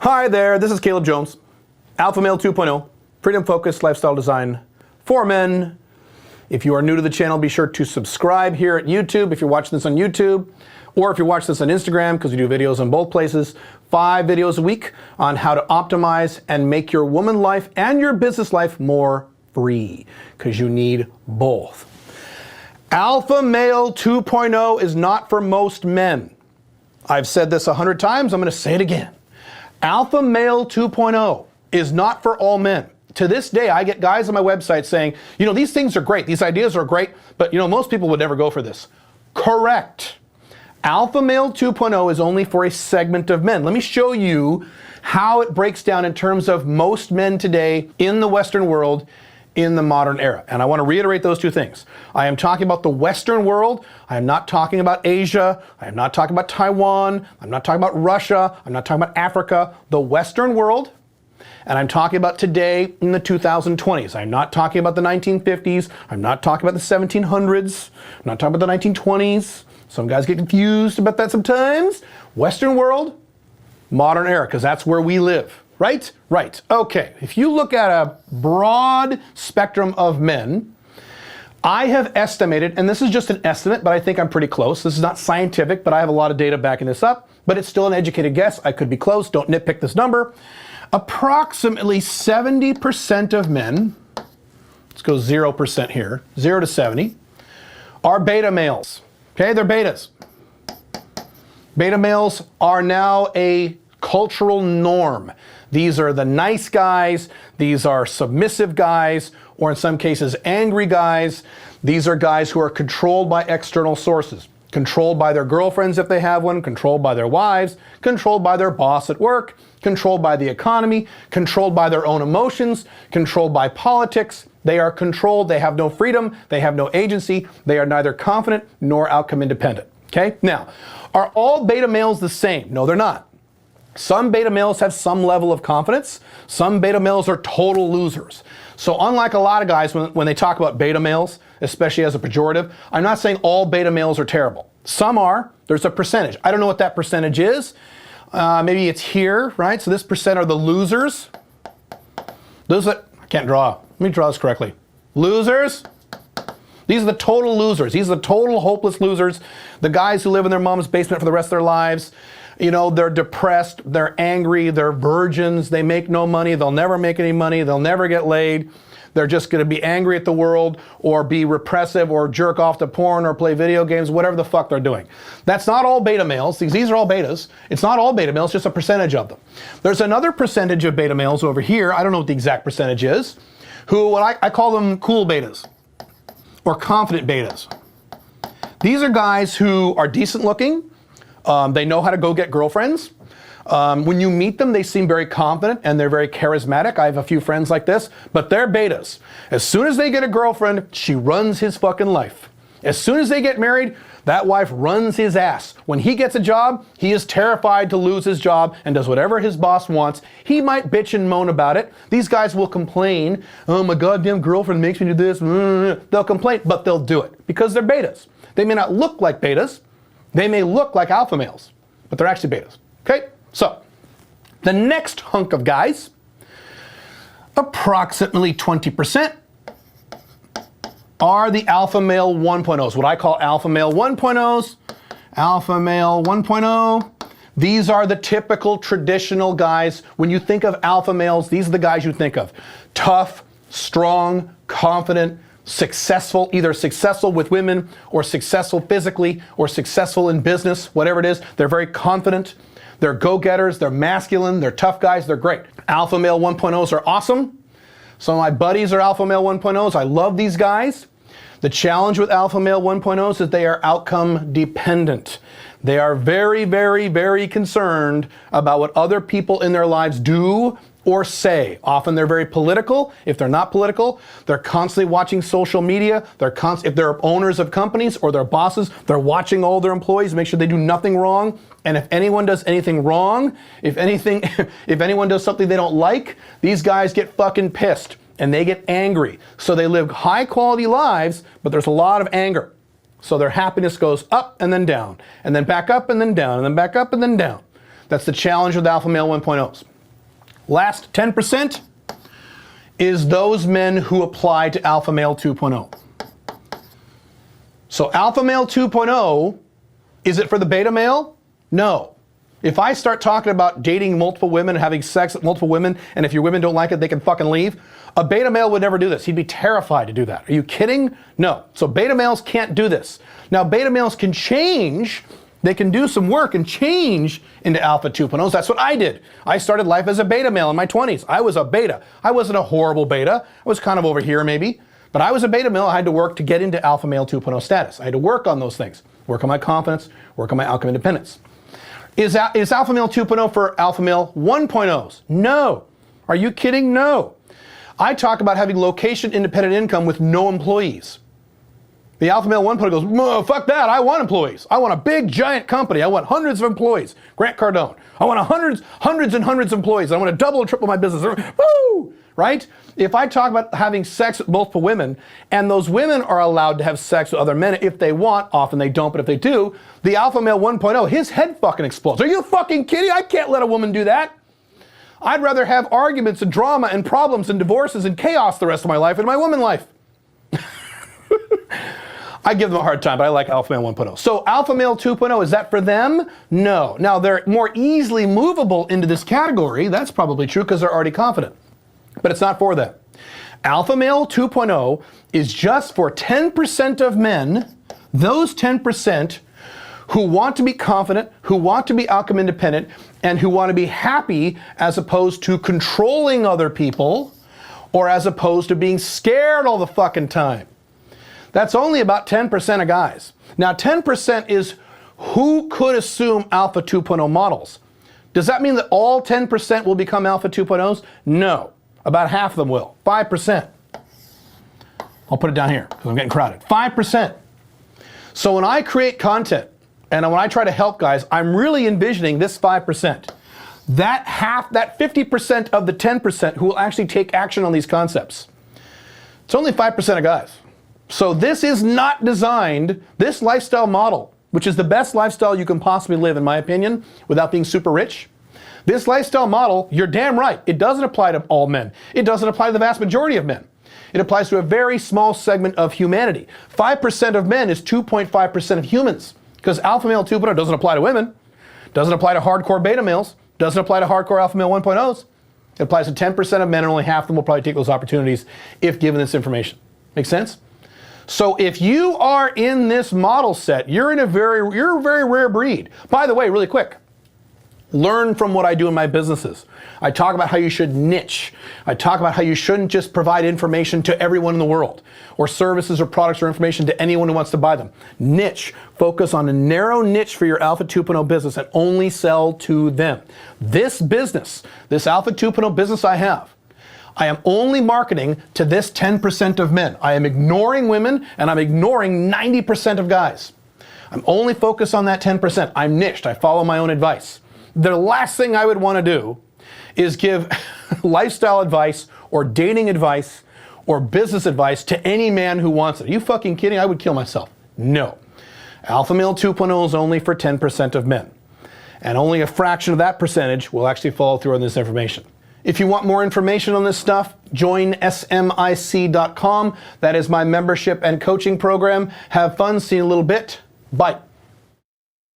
Hi there, this is Caleb Jones, Alpha Male 2.0, freedom-focused lifestyle design for men. If you are new to the channel, be sure to subscribe here at YouTube if you're watching this on YouTube, or if you're watching this on Instagram, because we do videos on both places, 5 videos a week on how to optimize and make your woman life and your business life more free, because you need both. Alpha Male 2.0 is not for most men. I've said this 100 times, I'm going to say it again. Alpha Male 2.0 is not for all men. To this day, I get guys on my website saying, these things are great, these ideas are great, but most people would never go for this. Correct. Alpha Male 2.0 is only for a segment of men. Let me show you how it breaks down in terms of most men today in the Western world in the modern era. And I want to reiterate those two things. I am talking about the Western world. I am not talking about Asia. I am not talking about Taiwan. I'm not talking about Russia. I'm not talking about Africa. The Western world. And I'm talking about today in the 2020s. I'm not talking about the 1950s. I'm not talking about the 1700s. I'm not talking about the 1920s. Some guys get confused about that sometimes. Western world, modern era, because that's where we live. Right? Right. Okay. If you look at a broad spectrum of men, I have estimated, and this is just an estimate, but I think I'm pretty close. This is not scientific, but I have a lot of data backing this up, but it's still an educated guess. I could be close. Don't nitpick this number. Approximately 70% of men, let's go 0% here, 0 to 70, are beta males. Okay, they're betas. Beta males are now a cultural norm. These are the nice guys, these are submissive guys, or in some cases angry guys. These are guys who are controlled by external sources, controlled by their girlfriends if they have one, controlled by their wives, controlled by their boss at work, controlled by the economy, controlled by their own emotions, controlled by politics. They are controlled, they have no freedom, they have no agency, they are neither confident nor outcome independent. Okay? Now, are all beta males the same? No, they're not. Some beta males have some level of confidence. Some beta males are total losers. So unlike a lot of guys, when they talk about beta males, especially as a pejorative, I'm not saying all beta males are terrible. Some are. There's a percentage. I don't know what that percentage is. Maybe it's here, right? So this percent are the losers. Those that, I can't draw. Let me draw this correctly. Losers. These are the total losers. These are the total hopeless losers. The guys who live in their mom's basement for the rest of their lives. They're depressed, they're angry, they're virgins, they make no money, they'll never make any money, they'll never get laid. They're just going to be angry at the world or be repressive or jerk off to porn or play video games, whatever the fuck they're doing. That's not all beta males. These are all betas. It's not all beta males, just a percentage of them. There's another percentage of beta males over here, I don't know what the exact percentage is, who I call them cool betas or confident betas. These are guys who are decent looking. They know how to go get girlfriends. When you meet them, they seem very confident and they're very charismatic. I have a few friends like this, but they're betas. As soon as they get a girlfriend, she runs his fucking life. As soon as they get married, that wife runs his ass. When he gets a job, he is terrified to lose his job and does whatever his boss wants. He might bitch and moan about it. These guys will complain. Oh, my goddamn girlfriend makes me do this. They'll complain, but they'll do it because they're betas. They may not look like betas. They may look like alpha males, but they're actually betas. Okay? So, the next hunk of guys, approximately 20%, are the alpha male 1.0s, what I call alpha male 1.0s. Alpha male 1.0. These are the typical traditional guys. When you think of alpha males, these are the guys you think of. Tough, strong, confident, successful, either successful with women or successful physically or successful in business, whatever it is. They're very confident. They're go-getters. They're masculine. They're tough guys. They're great. Alpha male 1.0s are awesome. Some of my buddies are alpha male 1.0s. I love these guys. The challenge with alpha male 1.0s is they are outcome dependent. They are very, very, very concerned about what other people in their lives do or say. Often they're very political. If they're not political, they're constantly watching social media. If they're owners of companies or they're bosses, they're watching all their employees, make sure they do nothing wrong. And if anyone does anything wrong, if anyone does something they don't like, these guys get fucking pissed and they get angry. So they live high quality lives, but there's a lot of anger. So their happiness goes up and then down, and then back up and then down, and then back up and then down. That's the challenge with alpha male 1.0s. Last 10% is those men who apply to Alpha Male 2.0. So Alpha Male 2.0, is it for the beta male? No. If I start talking about dating multiple women, having sex with multiple women, and if your women don't like it, they can fucking leave, a beta male would never do this. He'd be terrified to do that. Are you kidding? No. So beta males can't do this. Now, beta males can change. They can do some work and change into Alpha 2.0s. That's what I did. I started life as a beta male in my 20s. I was a beta. I wasn't a horrible beta. I was kind of over here maybe. But I was a beta male. I had to work to get into Alpha Male 2.0 status. I had to work on those things. Work on my confidence, work on my outcome independence. Is Alpha Male 2.0 for Alpha Male 1.0s? No. Are you kidding? No. I talk about having location independent income with no employees. The Alpha Male 1.0 goes, fuck that, I want employees. I want a big giant company. I want hundreds of employees. Grant Cardone. I want hundreds and hundreds of employees. I want to double and triple my business. Woo! Right? If I talk about having sex with multiple women, and those women are allowed to have sex with other men if they want, often they don't, but if they do, the Alpha Male 1.0, his head fucking explodes. Are you fucking kidding? I can't let a woman do that. I'd rather have arguments and drama and problems and divorces and chaos the rest of my life than my woman life. I give them a hard time, but I like Alpha Male 1.0. So Alpha Male 2.0, is that for them? No. Now, they're more easily movable into this category. That's probably true because they're already confident. But it's not for them. Alpha Male 2.0 is just for 10% of men, those 10% who want to be confident, who want to be outcome independent, and who want to be happy as opposed to controlling other people or as opposed to being scared all the fucking time. That's only about 10% of guys. Now, 10% is who could assume Alpha 2.0 models. Does that mean that all 10% will become Alpha 2.0s? No. About half of them will. 5%. I'll put it down here because I'm getting crowded. 5%. So when I create content and when I try to help guys, I'm really envisioning this 5%. That 50% of the 10% who will actually take action on these concepts. It's only 5% of guys. So this is not designed, this lifestyle model, which is the best lifestyle you can possibly live, in my opinion, without being super rich. This lifestyle model, you're damn right, it doesn't apply to all men. It doesn't apply to the vast majority of men. It applies to a very small segment of humanity. 5% of men is 2.5% of humans, because Alpha Male 2.0 doesn't apply to women, doesn't apply to hardcore beta males, doesn't apply to hardcore Alpha Male 1.0s. It applies to 10% of men, and only half of them will probably take those opportunities if given this information. Make sense? So if you are in this model set, you're a very rare breed. By the way, really quick, learn from what I do in my businesses. I talk about how you should niche. I talk about how you shouldn't just provide information to everyone in the world, or services or products or information to anyone who wants to buy them. Niche. Focus on a narrow niche for your Alpha 2.0 business and only sell to them. This business, this Alpha 2.0 business I have, I am only marketing to this 10% of men. I am ignoring women and I'm ignoring 90% of guys. I'm only focused on that 10%. I'm niched. I follow my own advice. The last thing I would want to do is give lifestyle advice or dating advice or business advice to any man who wants it. Are you fucking kidding? I would kill myself. No. Alpha Male 2.0 is only for 10% of men. And only a fraction of that percentage will actually follow through on this information. If you want more information on this stuff, join smic.com. That is my membership and coaching program. Have fun. See you in a little bit. Bye.